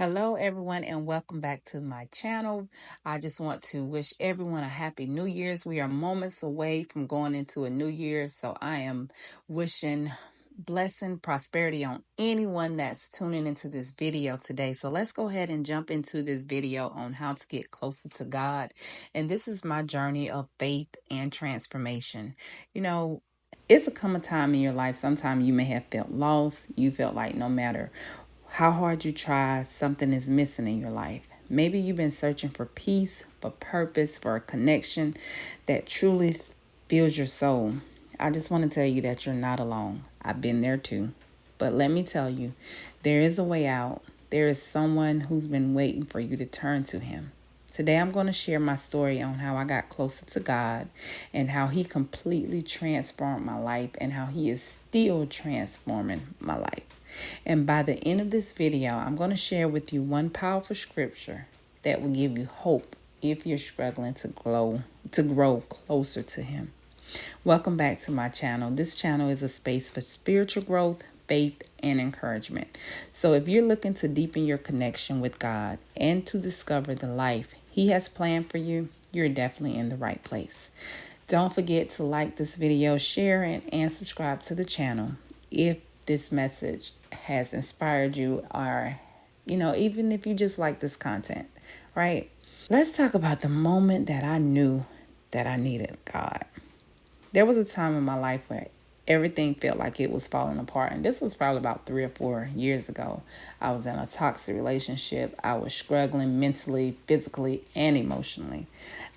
Hello, everyone, and welcome back to my channel. I just want to wish everyone a happy New Year's. We are moments away from going into a new year, so I am wishing blessing, prosperity on anyone that's tuning into this video today. So let's go ahead and jump into this video on how to get closer to God. And this is my journey of faith and transformation. You know, it's a come a time in your life. Sometime you may have felt lost. You felt like no matter how hard you try, something is missing in your life. Maybe you've been searching for peace, for purpose, for a connection that truly fills your soul. I just want to tell you that you're not alone. I've been there too. But let me tell you, there is a way out. There is someone who's been waiting for you to turn to him. Today, I'm going to share my story on how I got closer to God and how He completely transformed my life and how He is still transforming my life. And by the end of this video, I'm going to share with you one powerful scripture that will give you hope if you're struggling to grow closer to Him. Welcome back to my channel. This channel is a space for spiritual growth, faith, and encouragement. So if you're looking to deepen your connection with God and to discover the life He has planned for you, you're definitely in the right place. Don't forget to like this video, share it, and subscribe to the channel if this message has inspired you, or even if you just like this content, right? Let's talk about the moment that I knew that I needed God. There was a time in my life where everything felt like it was falling apart. And this was probably about 3 or 4 years ago. I was in a toxic relationship. I was struggling mentally, physically, and emotionally.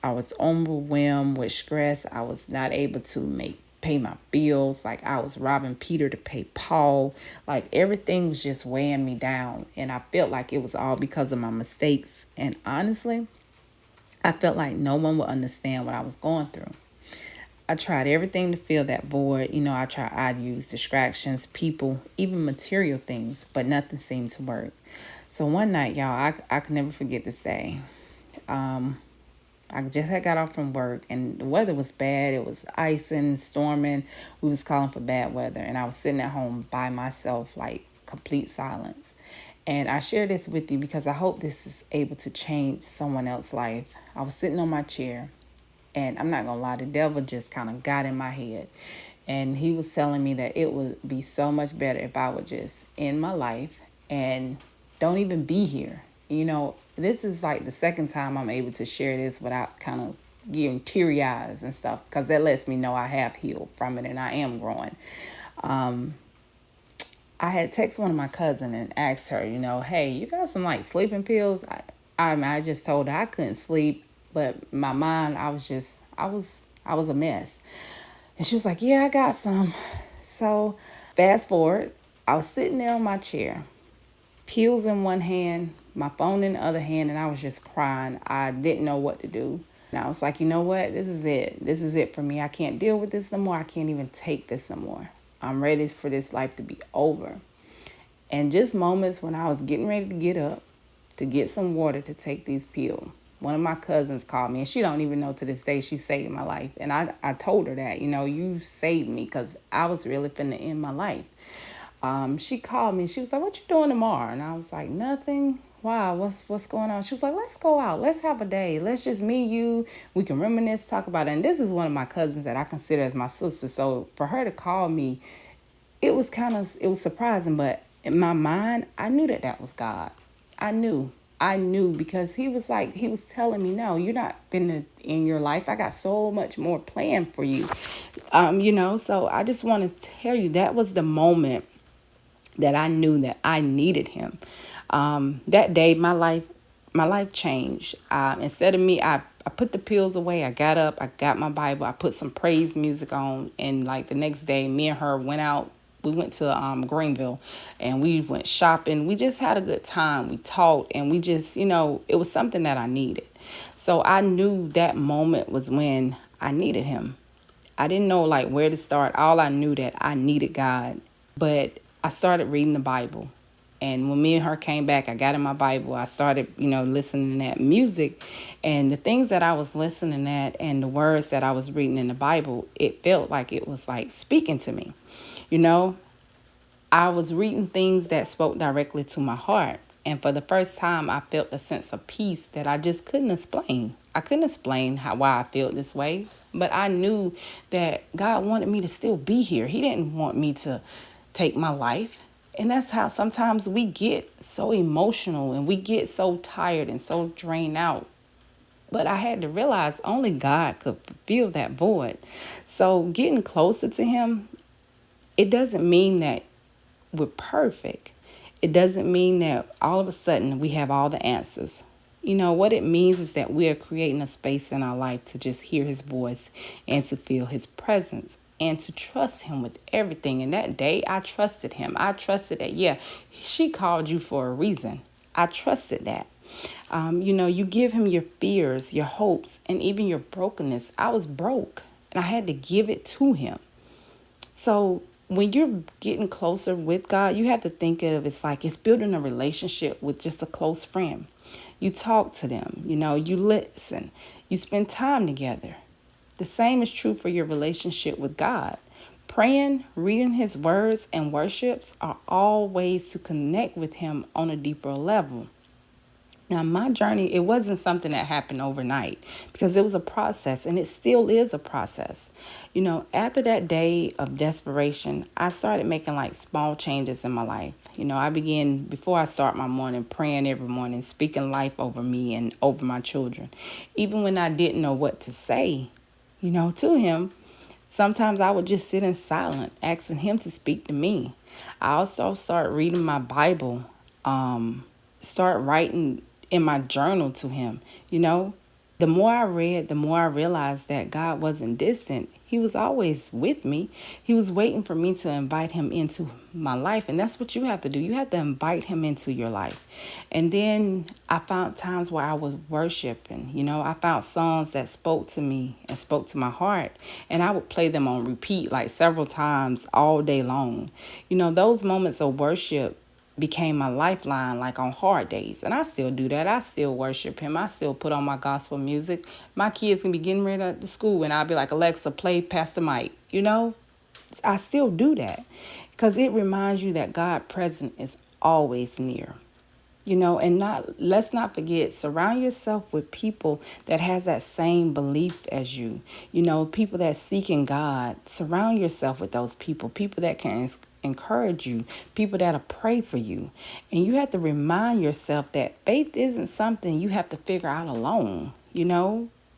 I was overwhelmed with stress. I was not able to pay my bills. Like I was robbing Peter to pay Paul. Like everything was just weighing me down. And I felt like it was all because of my mistakes. And honestly, I felt like no one would understand what I was going through. I tried everything to fill that void. I'd use distractions, people, even material things, but nothing seemed to work. So one night, y'all, I could never forget this day. I just had got off from work and the weather was bad. It was icing, storming. We was calling for bad weather. And I was sitting at home by myself, like complete silence. And I share this with you because I hope this is able to change someone else's life. I was sitting on my chair. And I'm not going to lie, the devil just kind of got in my head. And he was telling me that it would be so much better if I would just end my life and don't even be here. This is like the second time I'm able to share this without kind of getting teary eyes and stuff. Because that lets me know I have healed from it and I am growing. I had texted one of my cousins and asked her, hey, you got some like sleeping pills? I just told her I couldn't sleep. But my mind, I was a mess. And she was like, yeah, I got some. So fast forward, I was sitting there on my chair, pills in one hand, my phone in the other hand, and I was just crying. I didn't know what to do. And I was like, you know what? This is it. This is it for me. I can't deal with this no more. I can't even take this no more. I'm ready for this life to be over. And just moments when I was getting ready to get up to get some water to take these pills, one of my cousins called me, and she don't even know to this day she saved my life. And I told her that, you saved me because I was really finna end my life. She called me and she was like, what you doing tomorrow? And I was like, nothing. Why? What's going on? She was like, let's go out. Let's have a day. Let's just me, you. We can reminisce, talk about it. And this is one of my cousins that I consider as my sister. So for her to call me, it was surprising. But in my mind, I knew that was God. I knew because he was telling me, no, you're not finna in your life. I got so much more planned for you. So I just want to tell you that was the moment that I knew that I needed him. That day, my life changed. Instead of me, I put the pills away. I got up, I got my Bible, I put some praise music on. And like the next day, me and her went out. We went to Greenville and we went shopping. We just had a good time. We talked and we just, it was something that I needed. So I knew that moment was when I needed him. I didn't know like where to start. All I knew that I needed God. But I started reading the Bible. And when me and her came back, I got in my Bible. I started, listening to that music. And the things that I was listening at and the words that I was reading in the Bible, it felt like it was like speaking to me. I was reading things that spoke directly to my heart. And for the first time, I felt a sense of peace that I just couldn't explain. I couldn't explain why I felt this way, but I knew that God wanted me to still be here. He didn't want me to take my life. And that's how sometimes we get so emotional and we get so tired and so drained out. But I had to realize only God could fill that void. So getting closer to Him, it doesn't mean that we're perfect. It doesn't mean that all of a sudden we have all the answers. You know, what it means is that we are creating a space in our life to just hear His voice and to feel His presence and to trust Him with everything. And that day, I trusted Him. I trusted that, yeah, she called you for a reason. I trusted that. You give Him your fears, your hopes, and even your brokenness. I was broke and I had to give it to Him. So when you're getting closer with God, you have to think of it's like it's building a relationship with just a close friend. You talk to them, you listen, you spend time together. The same is true for your relationship with God. Praying, reading His words, and worships are all ways to connect with Him on a deeper level. Now, my journey, it wasn't something that happened overnight because it was a process and it still is a process. After that day of desperation, I started making like small changes in my life. I began, before I start my morning, praying every morning, speaking life over me and over my children. Even when I didn't know what to say, to Him, sometimes I would just sit in silence, asking Him to speak to me. I also started reading my Bible, start writing in my journal to Him. The more I read, the more I realized that God wasn't distant. He was always with me. He was waiting for me to invite Him into my life. And that's what you have to do. You have to invite Him into your life. And then I found times where I was worshiping. I found songs that spoke to me and spoke to my heart. And I would play them on repeat like several times all day long. Those moments of worship became my lifeline, like on hard days. And I still do that. I still worship Him. I still put on my gospel music. My kids can be getting ready to school and I'll be like, Alexa, play Pastor Mike. I still do that because it reminds you that God present is always near. And let's not forget, surround yourself with people that has that same belief as you. People that seek in God. Surround yourself with those people that can encourage you, people that'll pray for you. And you have to remind yourself that faith isn't something you have to figure out alone.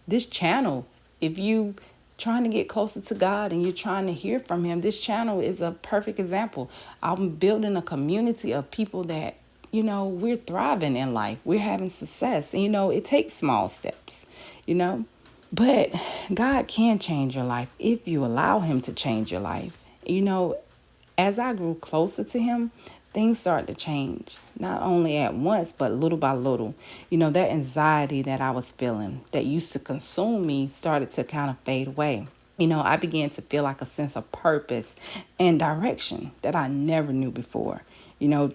This channel, if you trying to get closer to God and you're trying to hear from Him, this channel is a perfect example. I'm building a community of people that we're thriving in life. We're having success. And, it takes small steps, But God can change your life if you allow Him to change your life. As I grew closer to Him, things started to change. Not only at once, but little by little. That anxiety that I was feeling that used to consume me started to kind of fade away. I began to feel like a sense of purpose and direction that I never knew before.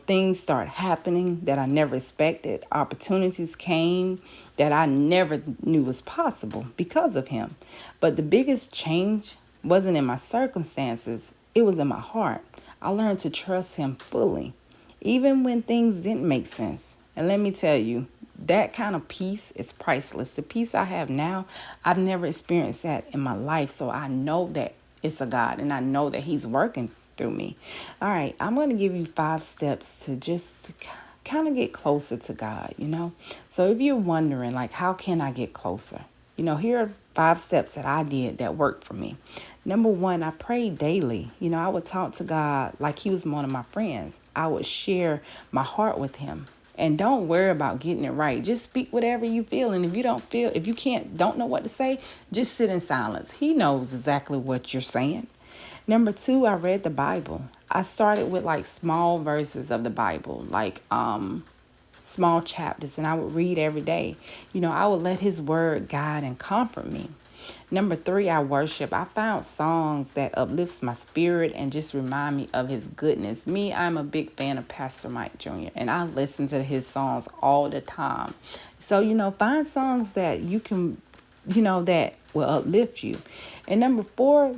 Things start happening that I never expected. Opportunities came that I never knew was possible because of Him. But the biggest change wasn't in my circumstances. It was in my heart. I learned to trust Him fully, even when things didn't make sense. And let me tell you, that kind of peace is priceless. The peace I have now, I've never experienced that in my life. So I know that it's a God and I know that He's working through me. All right, I'm going to give you 5 steps to just kind of get closer to God, So if you're wondering, like, how can I get closer? Here are 5 steps that I did that worked for me. Number 1, I prayed daily. I would talk to God like He was one of my friends. I would share my heart with Him. And don't worry about getting it right. Just speak whatever you feel. And if you don't know what to say, just sit in silence. He knows exactly what you're saying. Number 2, I read the Bible. I started with like small verses of the Bible, like small chapters, and I would read every day. I would let His word guide and comfort me. Number 3, I worship. I found songs that uplifts my spirit and just remind me of His goodness. I'm a big fan of Pastor Mike Jr. and I listen to his songs all the time. So, find songs that you can, that will uplift you. And number 4,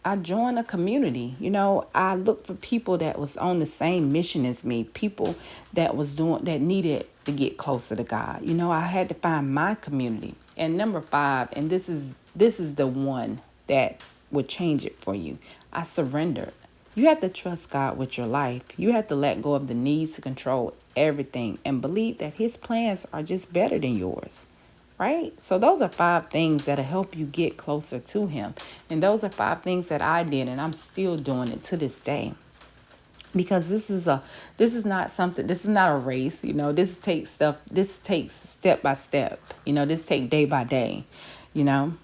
I joined a community. You know, I looked for people that was on the same mission as me, people that was doing that needed to get closer to God. You know, I had to find my community. And number 5, and this is the one that would change it for you. I surrendered. You have to trust God with your life. You have to let go of the needs to control everything and believe that his plans are just better than yours. Right? So those are 5 things that'll help you get closer to him. And those are 5 things that I did, and I'm still doing it to this day. Because this is not a race, this takes step by step. This take day by day, you know.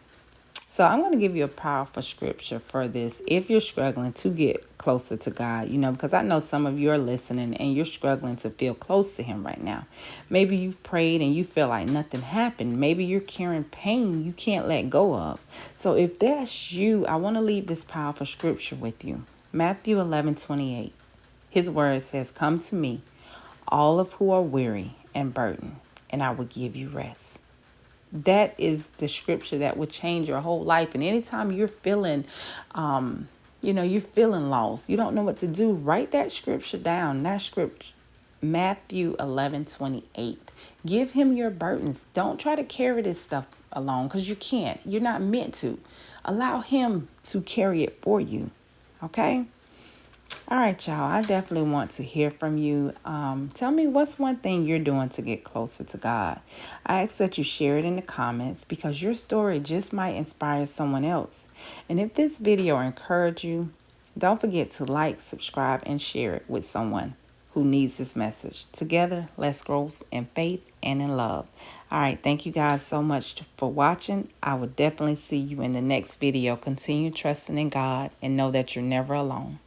So I'm going to give you a powerful scripture for this if you're struggling to get closer to God, because I know some of you are listening and you're struggling to feel close to him right now. Maybe you've prayed and you feel like nothing happened. Maybe you're carrying pain you can't let go of. So if that's you, I want to leave this powerful scripture with you. Matthew 11:28. His word says, "Come to me, all of who are weary and burdened, and I will give you rest." That is the scripture that will change your whole life. And anytime you're feeling, you're feeling lost, you don't know what to do, write that scripture down. That scripture, Matthew 11:28. Give him your burdens. Don't try to carry this stuff alone because you can't. You're not meant to. Allow him to carry it for you. Okay? All right, y'all. I definitely want to hear from you. Tell me what's one thing you're doing to get closer to God. I ask that you share it in the comments because your story just might inspire someone else. And if this video encouraged you, don't forget to like, subscribe, and share it with someone who needs this message. Together, let's grow in faith and in love. All right. Thank you guys so much for watching. I will definitely see you in the next video. Continue trusting in God and know that you're never alone.